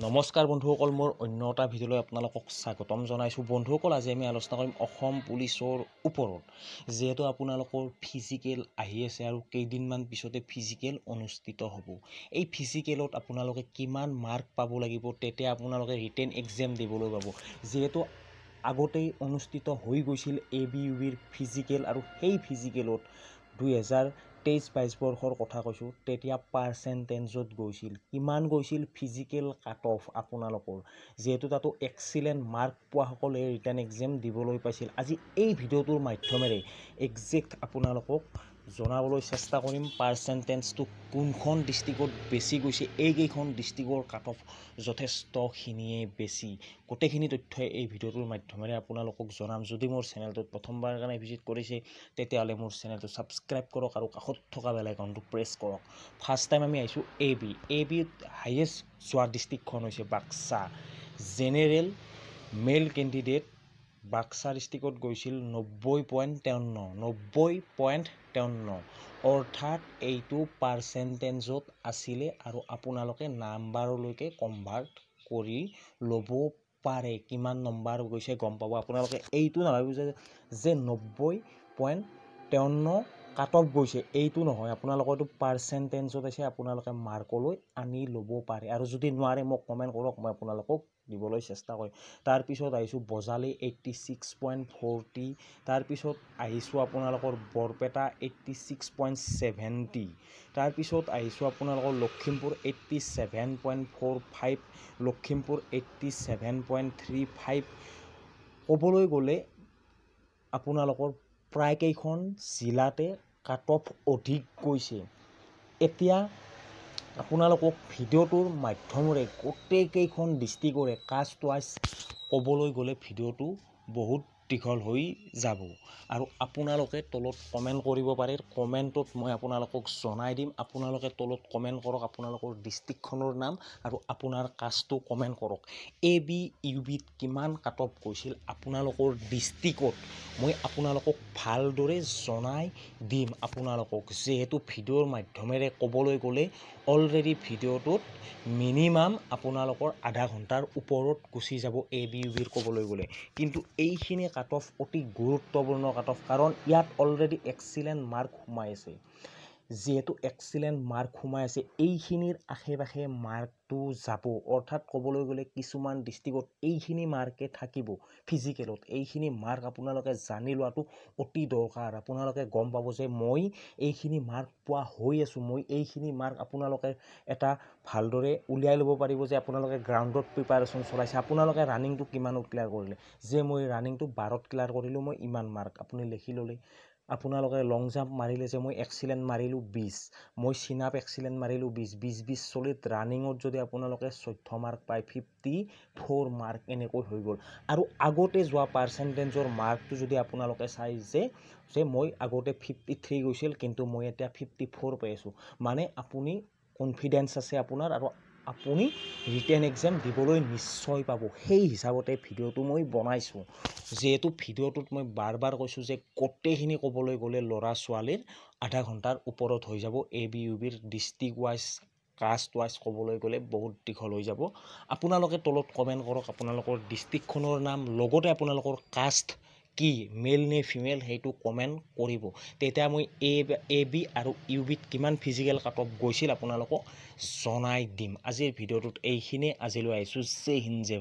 নমস্কাৰ বন্ধুসকল, মোৰ অন্য এটা ভিডিঅ'লৈ আপোনালোকক স্বাগতম জনাইছোঁ। বন্ধুসকল, আজি আমি আলোচনা কৰিম অসম পুলিচৰ ওপৰত। যিহেতু আপোনালোকৰ ফিজিকেল আহি আছে আৰু কেইদিনমান পিছতে ফিজিকেল অনুষ্ঠিত হ'ব। এই ফিজিকেলত আপোনালোকে কিমান মাৰ্ক পাব লাগিব, তেতিয়া আপোনালোকে ৰিটেন এক্সাম দিবলৈ পাব। যিহেতু আগতেই অনুষ্ঠিত হৈ গৈছিল ABUBৰ ফিজিকেল, আৰু সেই ফিজিকেলত 2023-22 বৰ্ষৰ কথা কৈছোঁ, তেতিয়া পাৰ্চেণ্টেজত গৈছিল, কিমান গৈছিল ফিজিকেল কাট অফ আপোনালোকৰ। যিহেতু তাতো এক্সিলেণ্ট মাৰ্ক পোৱাসকলে ৰিটাৰ্ণ এক্সাম দিবলৈ পাইছিল। আজি এই ভিডিঅ'টোৰ মাধ্যমেৰে একজেক্ট আপোনালোকক জনাবলৈ চেষ্টা কৰিম পাৰ্চেণ্টেজটো কোনখন ডিষ্ট্ৰিক্টত বেছি গৈছে। এইকেইখন ডিষ্ট্ৰিক্টৰ কাট অফ যথেষ্টখিনিয়ে বেছি। গোটেইখিনি তথ্যই এই ভিডিঅ'টোৰ মাধ্যমেৰে আপোনালোকক জনাম। যদি মোৰ চেনেলটোত প্ৰথমবাৰৰ কাৰণে ভিজিট কৰিছে, তেতিয়াহ'লে মোৰ চেনেলটো ছাবস্ক্ৰাইব কৰক আৰু কাষত থকা বেল আইকনটো প্ৰেছ কৰক। ফাৰ্ষ্ট টাইম আমি আহিছোঁ ABত হাইয়েষ্ট যোৱা ডিষ্ট্ৰিক্টখন হৈছে বাক্সা। জেনেৰেল মেল কেণ্ডিডেট বাক্সা ডিষ্ট্ৰিক্টত গৈছিল 90.53, অৰ্থাৎ এইটো পাৰ্চেণ্টেজত আছিলে আৰু আপোনালোকে নাম্বাৰলৈকে কনভাৰ্ট কৰি ল'ব পাৰে। কিমান নম্বৰ গৈছে গম পাব। আপোনালোকে এইটো নাভাবিব যে 90.53 কাট অফ গৈছে, এইটো নহয়। আপোনালোকৰ এইটো পাৰ্চেণ্টেজত আছে, আপোনালোকে মাৰ্কলৈ আনি ল'ব পাৰে। আৰু যদি নোৱাৰে মোক কমেণ্ট কৰক, মই আপোনালোকক দিবলৈ চেষ্টা কৰিম। তাৰপিছত আহিছোঁ বজালী 86.40, তাৰপিছত আহিছোঁ আপোনালোকৰ বৰপেটা 86.70, তাৰপিছত আহিছোঁ আপোনালোকৰ লখিমপুৰ 87.45, লখিমপুৰ 87.35। ক'বলৈ গ'লে আপোনালোকৰ প্ৰায়কেইখন জিলাতে কাট অফ অধিক গৈছে। এতিয়া আপোনালোকক ভিডিঅ'টোৰ মাধ্যমেৰে গোটেইকেইখন ডিষ্ট্ৰিক্টৰে কাষ্ট ৱাইজ ক'বলৈ গ'লে ভিডিঅ'টো বহুত দীঘল হৈ যাব, আৰু আপোনালোকে তলত কমেণ্ট কৰিব পাৰে। কমেণ্টত মই আপোনালোকক জনাই দিম। আপোনালোকে তলত কমেণ্ট কৰক আপোনালোকৰ ডিষ্ট্ৰিক্টখনৰ নাম আৰু আপোনাৰ কাষ্টটো কমেণ্ট কৰক। ABUBত কিমান কাট অফ গৈছিল আপোনালোকৰ ডিষ্ট্ৰিক্টত, মই আপোনালোকক ভালদৰে জনাই দিম আপোনালোকক। যিহেতু ভিডিঅ'ৰ মাধ্যমেৰে ক'বলৈ গ'লে অলৰেডি ভিডিঅ'টোত মিনিমাম আপোনালোকৰ আধা ঘণ্টাৰ ওপৰত গুচি যাব ABUBৰ ক'বলৈ গ'লে। কিন্তু এইখিনি কাট অফ অতি গুৰুত্বপূৰ্ণ কাট অফ, কাৰণ ইয়াত অলৰেডি এক্সিলেণ্ট মাৰ্ক সোমাই আছে। যিহেতু এক্সিলেণ্ট মাৰ্ক সোমাই আছে, এইখিনিৰ আশে পাশে মাৰ্কটো যাব। অৰ্থাৎ ক'বলৈ গ'লে কিছুমান ডিষ্ট্ৰিক্টত এইখিনি মাৰ্কে থাকিব ফিজিকেলত। এইখিনি মাৰ্ক আপোনালোকে জানি লোৱাটো অতি দৰকাৰ। আপোনালোকে গম পাব যে মই এইখিনি মাৰ্ক পোৱা হৈ আছোঁ। মই এইখিনি মাৰ্ক আপোনালোকে এটা ভালদৰে উলিয়াই ল'ব পাৰিব যে আপোনালোকে গ্ৰাউণ্ডত প্ৰিপাৰেশ্যন চলাইছে। আপোনালোকে ৰানিংটো কিমানত ক্লিয়াৰ কৰিলে, যে মই ৰানিংটো 12ত ক্লিয়াৰ কৰিলোঁ, মই ইমান মাৰ্ক আপুনি লিখি ল'লে। আপোনালোকে লং জাম্প মাৰিলে যে মই এক্সিলেণ্ট মাৰিলোঁ 20, মই চিনাপ এক্সিলেণ্ট মাৰিলোঁ 20 চলিত ৰানিঙত যদি আপোনালোকে 14 মাৰ্ক পায়, 54 মাৰ্ক এনেকৈ হৈ গ'ল। আৰু আগতে যোৱা পাৰ্চেণ্টেজৰ মাৰ্কটো যদি আপোনালোকে চাই যে মই আগতে 53 গৈছিল, কিন্তু মই এতিয়া 54 পাই আছোঁ, মানে আপুনি কনফিডেঞ্চ আছে আপোনাৰ, আৰু আপুনি ৰিটেন এক্সাম দিবলৈ নিশ্চয় পাব। সেই হিচাপতে ভিডিঅ'টো মই বনাইছোঁ। যিহেতু ভিডিঅ'টোত মই বাৰ বাৰ কৈছোঁ যে গোটেইখিনি ক'বলৈ গ'লে ল'ৰা ছোৱালীৰ আধা ঘণ্টাৰ ওপৰত হৈ যাব। ABUBৰ ডিষ্ট্ৰিক্ট ৱাইজ কাষ্ট ৱাইজ ক'বলৈ গ'লে বহুত দীঘল হৈ যাব। আপোনালোকে তলত কমেণ্ট কৰক আপোনালোকৰ ডিষ্ট্ৰিক্টখনৰ নাম, লগতে আপোনালোকৰ কাষ্ট কি, মেল নে ফিমেল, সেইটো কমেণ্ট কৰিব। তেতিয়া মই AB আৰু UBত কিমান ফিজিকেল কাট অফ গৈছিল আপোনালোকক জনাই দিম। আজিৰ ভিডিঅ'টোত এইখিনিয়ে। আজিলৈ আহিছোঁ। জয় হিন্দ, জয় ভাৰত।